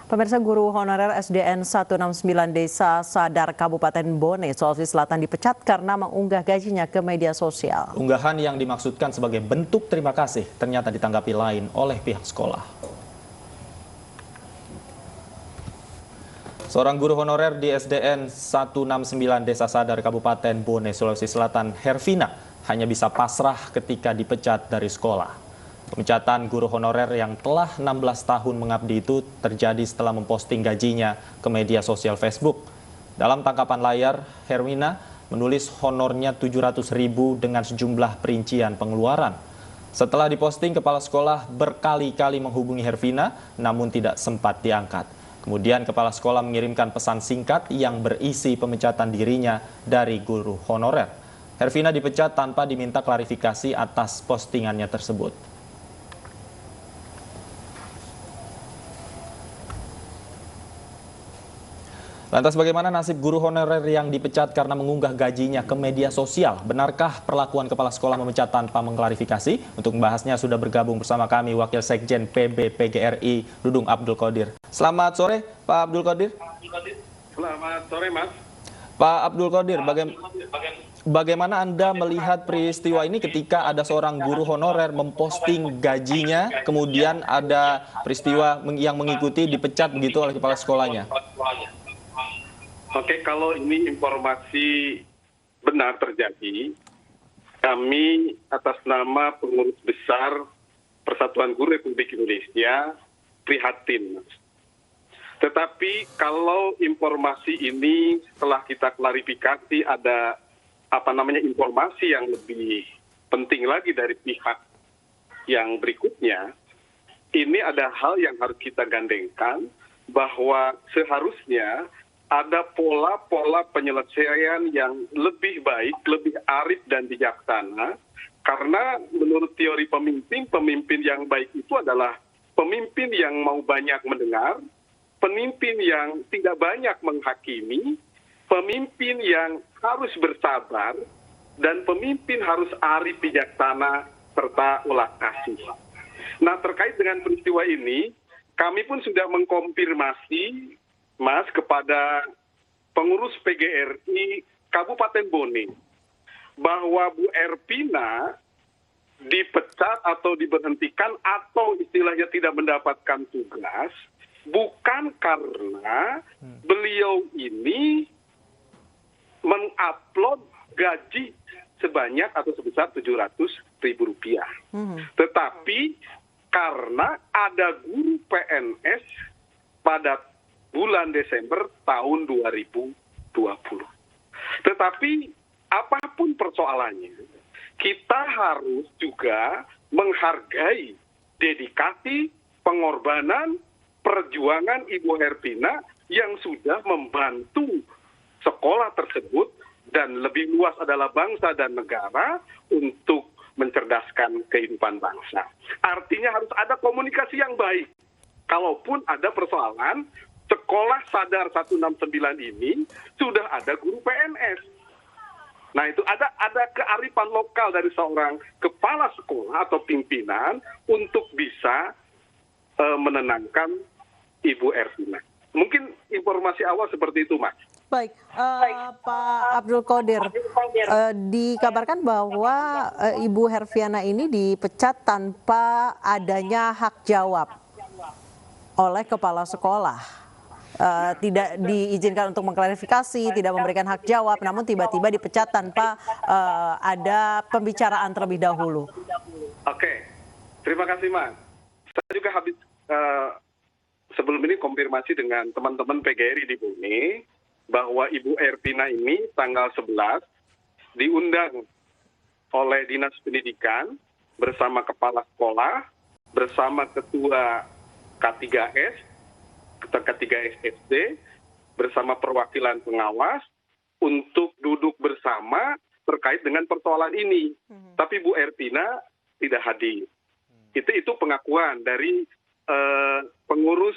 Pemirsa, guru honorer SDN 169 Desa Sadar Kabupaten Bone, Sulawesi Selatan dipecat karena mengunggah gajinya ke media sosial. Unggahan yang dimaksudkan sebagai bentuk terima kasih ternyata ditanggapi lain oleh pihak sekolah. Seorang guru honorer di SDN 169 Desa Sadar Kabupaten Bone, Sulawesi Selatan, Hervina, hanya bisa pasrah ketika dipecat dari sekolah. Pemecatan guru honorer yang telah 16 tahun mengabdi itu terjadi setelah memposting gajinya ke media sosial Facebook. Dalam tangkapan layar, Hervina menulis honornya 700.000 dengan sejumlah perincian pengeluaran. Setelah diposting, kepala sekolah berkali-kali menghubungi Hervina, namun tidak sempat diangkat. Kemudian kepala sekolah mengirimkan pesan singkat yang berisi pemecatan dirinya dari guru honorer. Hervina dipecat tanpa diminta klarifikasi atas postingannya tersebut. Lantas bagaimana nasib guru honorer yang dipecat karena mengunggah gajinya ke media sosial? Benarkah perlakuan kepala sekolah memecat tanpa mengklarifikasi? Untuk membahasnya sudah bergabung bersama kami Wakil Sekjen PB PGRI Dudung Abdul Qodir. Selamat sore Pak Abdul Qodir. Selamat sore Mas. Pak Abdul Qodir, bagaimana Anda melihat peristiwa ini ketika ada seorang guru honorer memposting gajinya, kemudian ada peristiwa yang mengikuti dipecat begitu oleh kepala sekolahnya? Oke, kalau ini informasi benar terjadi, kami atas nama pengurus besar Persatuan Guru Republik Indonesia prihatin, Mas. Tetapi kalau informasi ini setelah kita klarifikasi ada informasi yang lebih penting lagi dari pihak yang berikutnya, ini ada hal yang harus kita gandengkan bahwa seharusnya ada pola-pola penyelesaian yang lebih baik, lebih arif dan bijaksana, karena menurut teori pemimpin yang baik itu adalah pemimpin yang mau banyak mendengar, pemimpin yang tidak banyak menghakimi, pemimpin yang harus bersabar, dan pemimpin harus arif bijaksana serta ulas kasih. Nah, terkait dengan peristiwa ini, kami pun sudah mengkonfirmasi Mas, kepada pengurus PGRI Kabupaten Bone, bahwa Bu Hervina dipecat atau diberhentikan atau istilahnya tidak mendapatkan tugas, bukan karena beliau ini mengupload gaji sebanyak atau sebesar Rp700.000. Tetapi karena ada guru PNS pada bulan Desember tahun 2020. Tetapi apapun persoalannya, kita harus juga menghargai dedikasi, pengorbanan, perjuangan Ibu Hervina yang sudah membantu sekolah tersebut dan lebih luas adalah bangsa dan negara untuk mencerdaskan kehidupan bangsa. Artinya harus ada komunikasi yang baik. Kalaupun ada persoalan, Sekolah Sadar 169 ini sudah ada guru PNS. Nah, itu ada kearifan lokal dari seorang kepala sekolah atau pimpinan untuk bisa menenangkan Ibu Hervina. Mungkin informasi awal seperti itu, Mas. Baik, Pak Abdul Qodir, dikabarkan bahwa Ibu Hervina ini dipecat tanpa adanya hak jawab oleh kepala sekolah. Tidak diizinkan untuk mengklarifikasi, tidak memberikan hak jawab, namun tiba-tiba dipecat tanpa ada pembicaraan terlebih dahulu. Oke, terima kasih Mas. Saya juga habis sebelum ini konfirmasi dengan teman-teman PGRI di Bone bahwa Ibu Hervina ini tanggal 11 diundang oleh Dinas Pendidikan bersama kepala sekolah, bersama ketua K3S, K3SD, bersama perwakilan pengawas untuk duduk bersama terkait dengan persoalan ini. Tapi Bu Hervina tidak hadir. Itu pengakuan dari pengurus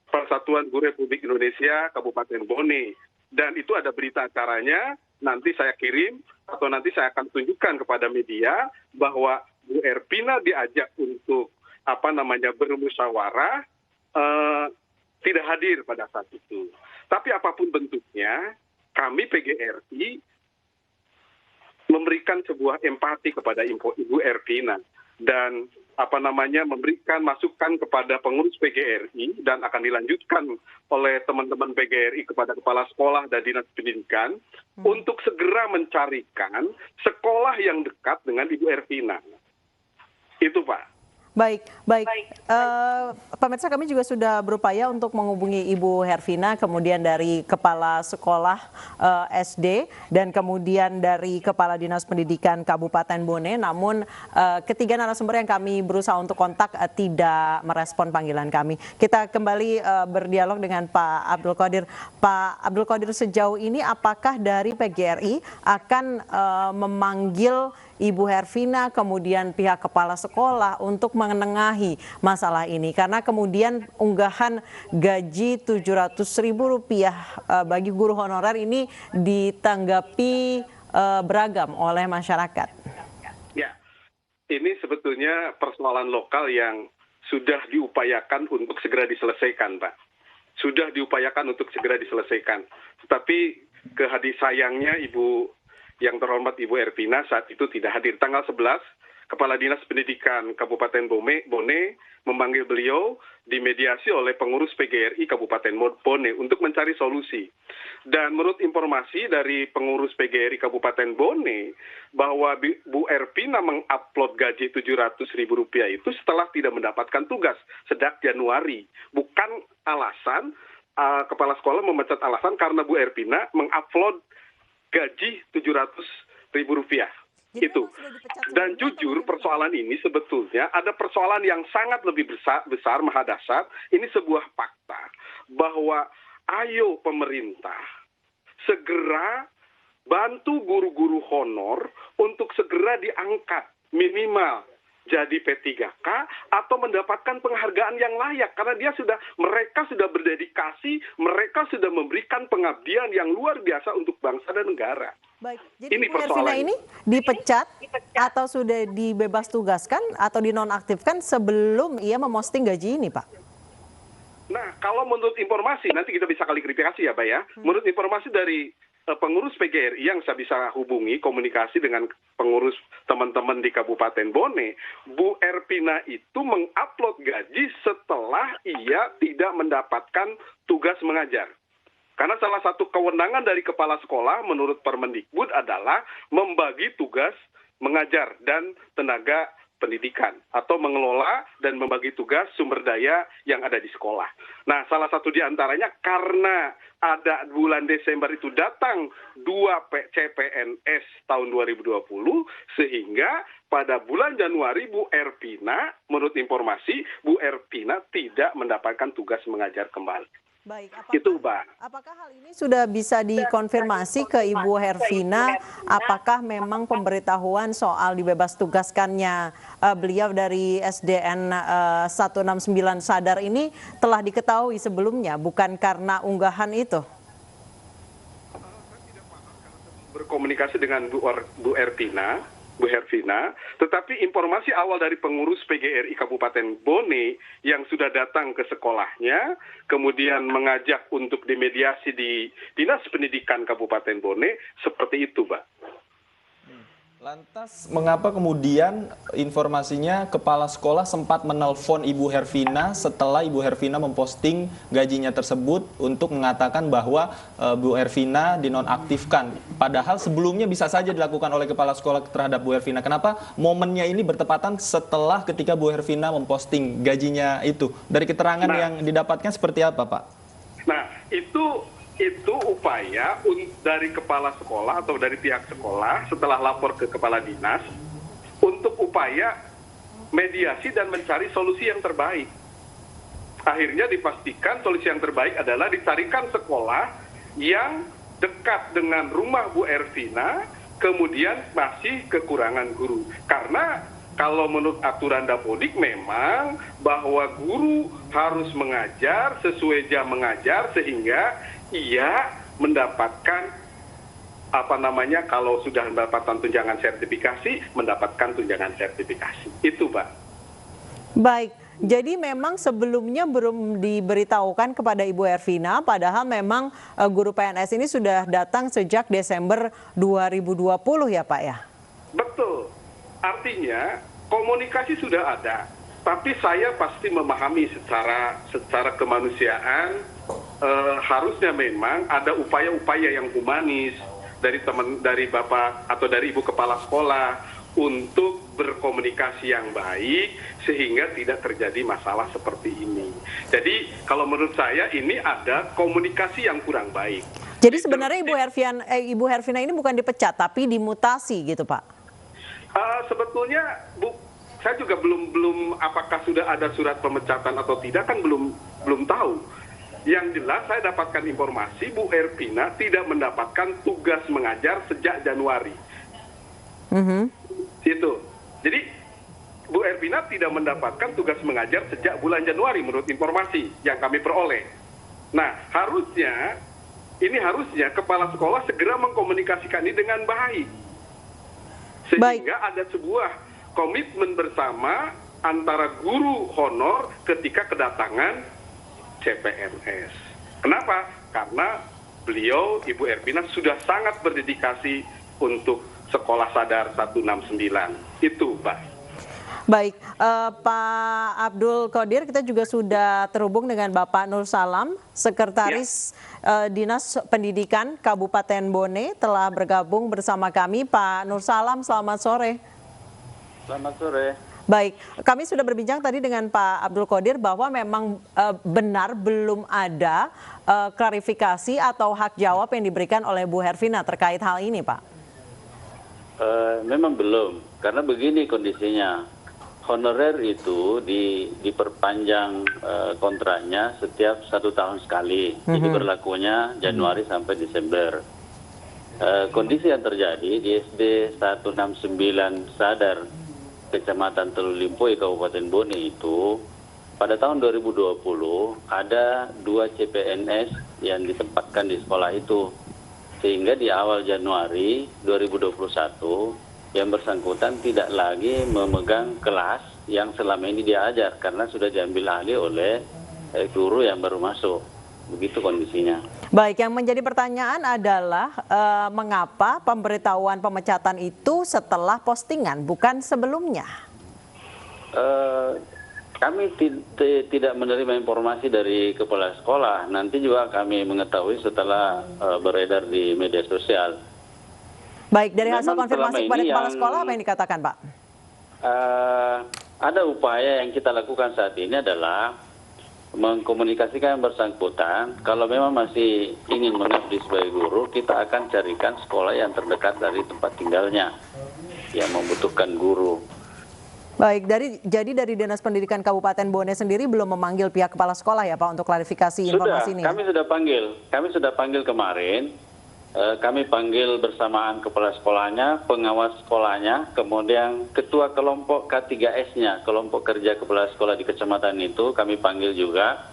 Persatuan Guru Republik Indonesia Kabupaten Bone. Dan itu ada berita acaranya, nanti saya kirim atau nanti saya akan tunjukkan kepada media bahwa Bu Hervina diajak untuk bermusyawarah, tidak hadir pada saat itu. Tapi apapun bentuknya, kami PGRI memberikan sebuah empati kepada Ibu Ervina dan memberikan masukan kepada pengurus PGRI dan akan dilanjutkan oleh teman-teman PGRI kepada kepala sekolah dan dinas pendidikan untuk segera mencarikan sekolah yang dekat dengan Ibu Ervina. Itu, Pak. Baik. Pemirsa, kami juga sudah berupaya untuk menghubungi Ibu Hervina, kemudian dari Kepala Sekolah SD, dan kemudian dari Kepala Dinas Pendidikan Kabupaten Bone. Namun ketiga narasumber yang kami berusaha untuk kontak tidak merespon panggilan kami. Kita kembali berdialog dengan Pak Abdul Qadir. Pak Abdul Qadir, sejauh ini apakah dari PGRI akan memanggil Ibu Hervina, kemudian pihak kepala sekolah untuk menengahi masalah ini? Karena kemudian unggahan gaji Rp700.000 bagi guru honorer ini ditanggapi beragam oleh masyarakat. Ya, ini sebetulnya persoalan lokal yang sudah diupayakan untuk segera diselesaikan, Pak. Sudah diupayakan untuk segera diselesaikan. Tetapi sayangnya yang terhormat Ibu Ervina saat itu tidak hadir. Tanggal 11, Kepala Dinas Pendidikan Kabupaten Bone memanggil beliau dimediasi oleh pengurus PGRI Kabupaten Bone untuk mencari solusi. Dan menurut informasi dari pengurus PGRI Kabupaten Bone, bahwa Bu Ervina mengupload gaji Rp700.000 itu setelah tidak mendapatkan tugas sejak Januari. Bukan alasan, kepala sekolah memecat alasan karena Bu Ervina mengupload gaji Rp700.000. Itu. Dan jujur persoalan ini sebetulnya ada persoalan yang sangat lebih besar maha dasar. Ini sebuah fakta bahwa ayo pemerintah segera bantu guru-guru honor untuk segera diangkat minimal jadi P3K atau mendapatkan penghargaan yang layak karena mereka sudah berdedikasi, mereka sudah memberikan pengabdian yang luar biasa untuk bangsa dan negara. Baik, jadi Ibu Hervina ini dipecat atau sudah dibebas tugaskan atau dinonaktifkan sebelum ia memosting gaji ini, Pak? Nah, kalau menurut informasi, nanti kita bisa klarifikasi ya, Pak ya. Menurut informasi dari pengurus PGRI yang saya bisa hubungi, komunikasi dengan pengurus teman-teman di Kabupaten Bone, Bu Ervina itu mengupload gaji setelah ia tidak mendapatkan tugas mengajar. Karena salah satu kewenangan dari kepala sekolah menurut Permendikbud adalah membagi tugas mengajar dan tenaga pendidikan atau mengelola dan membagi tugas sumber daya yang ada di sekolah. Nah, salah satu di antaranya karena ada bulan Desember itu datang 2 CPNS tahun 2020 sehingga pada bulan Januari Bu Ervina, menurut informasi, Bu Ervina tidak mendapatkan tugas mengajar kembali. Baik, apakah hal ini sudah bisa dikonfirmasi ke Ibu Hervina? Apakah memang pemberitahuan soal dibebas tugaskannya beliau dari SDN 169 Sadar ini telah diketahui sebelumnya, bukan karena unggahan itu? Berkomunikasi dengan Bu Hervina, tetapi informasi awal dari pengurus PGRI Kabupaten Bone yang sudah datang ke sekolahnya, kemudian mengajak untuk dimediasi di Dinas Pendidikan Kabupaten Bone, seperti itu, Pak. Lantas, mengapa kemudian informasinya kepala sekolah sempat menelpon Ibu Hervina setelah Ibu Hervina memposting gajinya tersebut untuk mengatakan bahwa Bu Hervina dinonaktifkan. Padahal sebelumnya bisa saja dilakukan oleh kepala sekolah terhadap Bu Hervina. Kenapa momennya ini bertepatan setelah ketika Bu Hervina memposting gajinya itu? Dari keterangan yang didapatkan seperti apa, Pak? Nah, itu upaya dari kepala sekolah atau dari pihak sekolah setelah lapor ke kepala dinas untuk upaya mediasi dan mencari solusi yang terbaik. Akhirnya dipastikan solusi yang terbaik adalah dicarikan sekolah yang dekat dengan rumah Bu Ervina, kemudian masih kekurangan guru. Karena kalau menurut aturan Dapodik memang bahwa guru harus mengajar sesuai jam mengajar sehingga ia mendapatkan kalau sudah mendapatkan tunjangan sertifikasi, mendapatkan tunjangan sertifikasi. Itu, Pak. Baik. Jadi memang sebelumnya belum diberitahukan kepada Ibu Hervina, padahal memang guru PNS ini sudah datang sejak Desember 2020 ya Pak ya? Betul. Artinya komunikasi sudah ada, tapi saya pasti memahami secara kemanusiaan harusnya memang ada upaya-upaya yang humanis dari Bapak atau dari Ibu Kepala Sekolah untuk berkomunikasi yang baik sehingga tidak terjadi masalah seperti ini. Jadi kalau menurut saya ini ada komunikasi yang kurang baik. Jadi sebenarnya Ibu Hervina ini bukan dipecat tapi dimutasi gitu Pak? Sebetulnya saya juga belum apakah sudah ada surat pemecatan atau tidak kan belum tahu. Yang jelas saya dapatkan informasi Bu Hervina tidak mendapatkan tugas mengajar sejak Januari. Itu. Jadi Bu Hervina tidak mendapatkan tugas mengajar sejak bulan Januari menurut informasi yang kami peroleh. Nah, harusnya kepala sekolah segera mengkomunikasikan ini dengan baik. Sehingga ada sebuah komitmen bersama antara guru honor ketika kedatangan CPNS. Kenapa? Karena beliau, Ibu Hervina, sudah sangat berdedikasi untuk Sekolah Sadar 169. Itu, Pak. Baik, Pak Abdul Qodir, kita juga sudah terhubung dengan Bapak Nur Salam, Sekretaris Dinas Pendidikan Kabupaten Bone, telah bergabung bersama kami. Pak Nur Salam, selamat sore. Selamat sore. Baik, kami sudah berbincang tadi dengan Pak Abdul Qodir bahwa memang benar belum ada klarifikasi atau hak jawab yang diberikan oleh Bu Hervina terkait hal ini, Pak. Memang belum, karena begini kondisinya, honorer itu diperpanjang kontraknya setiap 1 tahun sekali, jadi berlakunya Januari sampai Desember. Kondisi yang terjadi di SD 169 Sadar, Kecamatan Teluk Limpoi, Kabupaten Bone itu, pada tahun 2020 ada 2 CPNS yang ditempatkan di sekolah itu. Sehingga di awal Januari 2021 yang bersangkutan tidak lagi memegang kelas yang selama ini dia ajar karena sudah diambil alih oleh guru yang baru masuk. Begitu kondisinya. Baik, yang menjadi pertanyaan adalah mengapa pemberitahuan pemecatan itu setelah postingan, bukan sebelumnya? Kami tidak menerima informasi dari kepala sekolah. Nanti juga kami mengetahui setelah beredar di media sosial. Baik, dari hasil konfirmasi kepada kepala sekolah apa yang dikatakan, Pak? Ada upaya yang kita lakukan saat ini adalah mengkomunikasikan yang bersangkutan. Kalau memang masih ingin mengabdi sebagai guru, kita akan carikan sekolah yang terdekat dari tempat tinggalnya yang membutuhkan guru. Baik, jadi dari Dinas Pendidikan Kabupaten Bone sendiri belum memanggil pihak kepala sekolah ya Pak untuk klarifikasi informasi ini? Kami sudah panggil kemarin. Kami panggil bersamaan kepala sekolahnya, pengawas sekolahnya, kemudian ketua kelompok K3S-nya, kelompok kerja kepala sekolah di kecamatan itu kami panggil juga.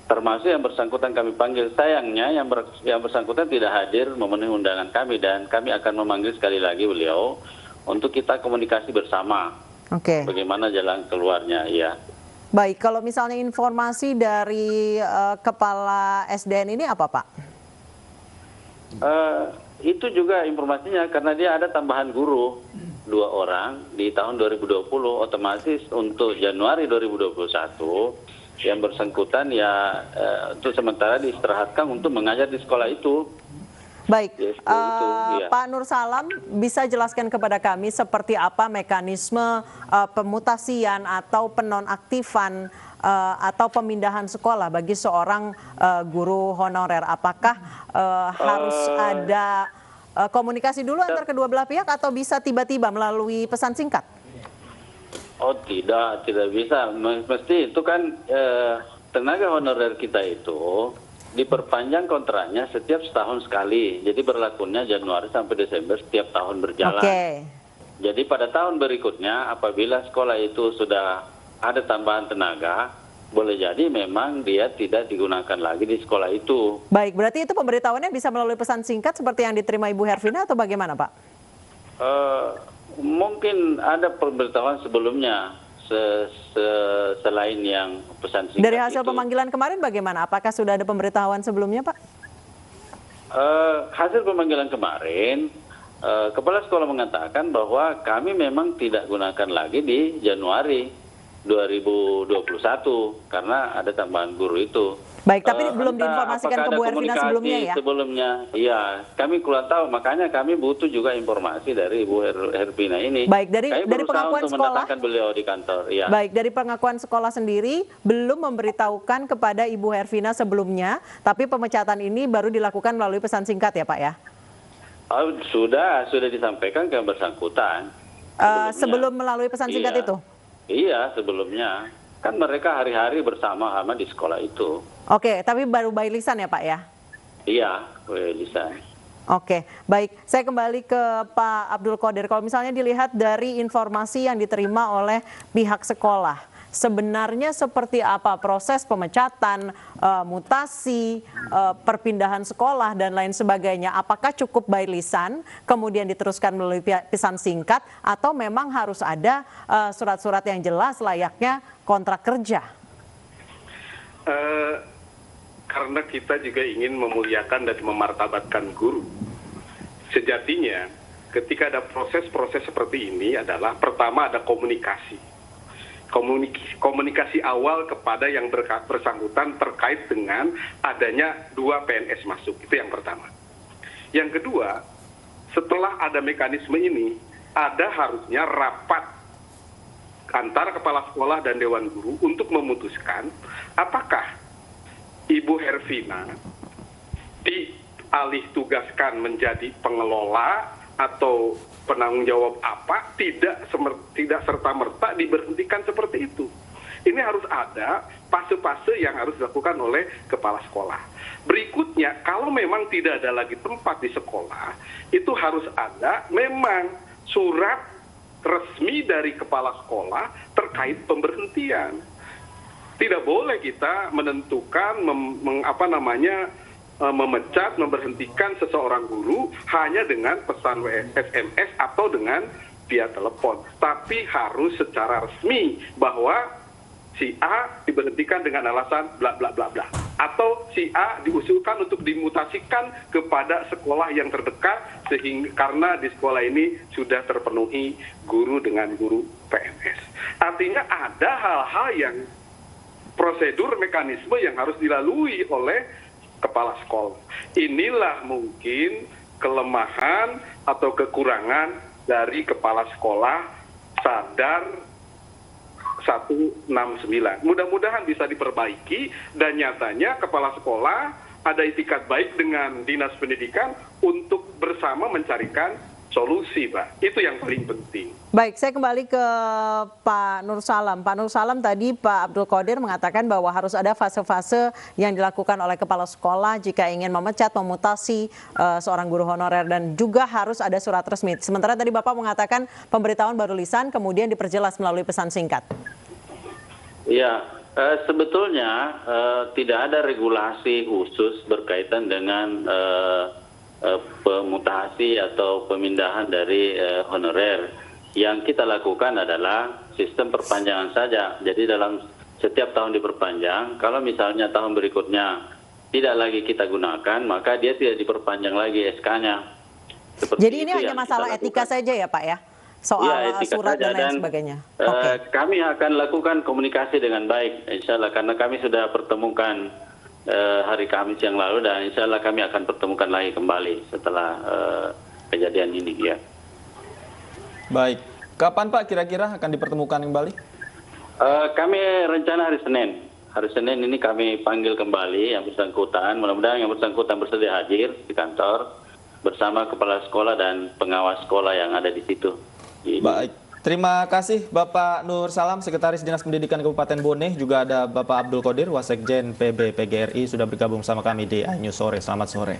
Termasuk yang bersangkutan kami panggil. Sayangnya yang bersangkutan tidak hadir memenuhi undangan kami dan kami akan memanggil sekali lagi beliau untuk kita komunikasi bersama. Oke. Bagaimana jalan keluarnya, ya. Baik, kalau misalnya informasi dari Kepala SDN ini apa, Pak? Itu juga informasinya, karena dia ada tambahan guru 2 orang di tahun 2020, otomatis untuk Januari 2021, yang bersangkutan ya untuk sementara diistirahatkan untuk mengajar di sekolah itu. Baik, iya. Pak Nur Salam bisa jelaskan kepada kami seperti apa mekanisme pemutasian atau penonaktifan atau pemindahan sekolah bagi seorang guru honorer? Apakah harus ada komunikasi dulu antar kedua belah pihak atau bisa tiba-tiba melalui pesan singkat? Oh tidak bisa. Mesti itu kan tenaga honorer kita itu diperpanjang kontraknya setiap setahun sekali. Jadi berlakunya Januari sampai Desember setiap tahun berjalan. Oke. Jadi pada tahun berikutnya apabila sekolah itu sudah ada tambahan tenaga, boleh jadi memang dia tidak digunakan lagi di sekolah itu. Baik, berarti itu pemberitahuannya bisa melalui pesan singkat seperti yang diterima Ibu Hervina atau bagaimana, Pak? Mungkin ada pemberitahuan sebelumnya selain yang pesan singkat Dari hasil itu. pemanggilan kemarin bagaimana? Apakah sudah ada pemberitahuan sebelumnya, Pak? Hasil pemanggilan kemarin, kepala sekolah mengatakan bahwa kami memang tidak gunakan lagi di Januari 2021 karena ada tambahan guru itu. Baik, tapi belum Entah diinformasikan apakah ke ada Bu Herfina komunikasi sebelumnya ya? Sebelumnya, iya, kami kurang tahu. Makanya kami butuh juga informasi dari Bu Herfina ini. Baik, dari kami berusaha pengakuan untuk sekolah. mendatangkan beliau di kantor. Iya. Baik, dari pengakuan sekolah sendiri belum memberitahukan kepada Ibu Herfina sebelumnya, tapi pemecatan ini baru dilakukan melalui pesan singkat ya, Pak ya? Sudah disampaikan ke yang bersangkutan. Sebelum melalui pesan singkat Iya. itu? Iya, sebelumnya. Kan mereka hari-hari bersama-sama di sekolah itu. Oke, tapi baru by lisan ya, Pak ya? Iya, Lisa. Oke, baik. Saya kembali ke Pak Abdul Qodir. Kalau misalnya dilihat dari informasi yang diterima oleh pihak sekolah, sebenarnya seperti apa proses pemecatan, mutasi, perpindahan sekolah, dan lain sebagainya? Apakah cukup by lisan, kemudian diteruskan melalui pesan singkat, atau memang harus ada surat-surat yang jelas layaknya kontrak kerja? Karena kita juga ingin memuliakan dan memartabatkan guru. Sejatinya, ketika ada proses-proses seperti ini adalah pertama ada komunikasi. Komunikasi awal kepada yang bersangkutan terkait dengan adanya 2 PNS masuk. Itu yang pertama. Yang kedua, setelah ada mekanisme ini, ada harusnya rapat antara kepala sekolah dan dewan guru untuk memutuskan apakah Ibu Herfina dialih tugaskan menjadi pengelola atau penanggung jawab apa, tidak serta-merta diberhentikan seperti itu. Ini harus ada fase-fase yang harus dilakukan oleh kepala sekolah. Berikutnya, kalau memang tidak ada lagi tempat di sekolah, itu harus ada memang surat resmi dari kepala sekolah terkait pemberhentian. Tidak boleh kita menentukan memecat, memberhentikan seseorang guru hanya dengan pesan SMS atau dengan via telepon. Tapi harus secara resmi bahwa si A diberhentikan dengan alasan bla bla bla bla. Atau si A diusulkan untuk dimutasikan kepada sekolah yang terdekat sehingga karena di sekolah ini sudah terpenuhi guru dengan guru PNS. Artinya ada hal-hal yang prosedur mekanisme yang harus dilalui oleh kepala sekolah. Inilah mungkin kelemahan atau kekurangan dari kepala sekolah Sadar 169. Mudah-mudahan bisa diperbaiki dan nyatanya kepala sekolah ada itikat baik dengan Dinas Pendidikan untuk bersama mencarikan solusi, Pak. Itu yang paling penting. Baik, saya kembali ke Pak Nur Salam. Pak Nur Salam, tadi Pak Abdul Qodir mengatakan bahwa harus ada fase-fase yang dilakukan oleh kepala sekolah jika ingin memecat, memutasi seorang guru honorer, dan juga harus ada surat resmi. Sementara tadi Bapak mengatakan pemberitahuan baru lisan, kemudian diperjelas melalui pesan singkat. Iya, sebetulnya tidak ada regulasi khusus berkaitan dengan pemutasi atau pemindahan dari honorer. Yang kita lakukan adalah sistem perpanjangan saja. Jadi dalam setiap tahun diperpanjang, kalau misalnya tahun berikutnya tidak lagi kita gunakan, maka dia tidak diperpanjang lagi SK-nya. Jadi ini hanya masalah etika saja ya Pak ya? Soal surat dan lain sebagainya. Kami akan lakukan komunikasi dengan baik, insya Allah, karena kami sudah pertemukan hari Kamis yang lalu, dan insya Allah kami akan pertemukan lagi kembali setelah kejadian ini. Ya. Baik, kapan Pak kira-kira akan dipertemukan kembali? Kami rencana hari Senin. Hari Senin ini kami panggil kembali yang bersangkutan. Mudah-mudahan yang bersangkutan bersedia hadir di kantor bersama kepala sekolah dan pengawas sekolah yang ada di situ. Baik, terima kasih Bapak Nur Salam, Sekretaris Dinas Pendidikan Kabupaten Bone. Juga ada Bapak Abdul Qodir, Wasekjen PB PGRI, sudah bergabung sama kami di iNews Sore. Selamat sore.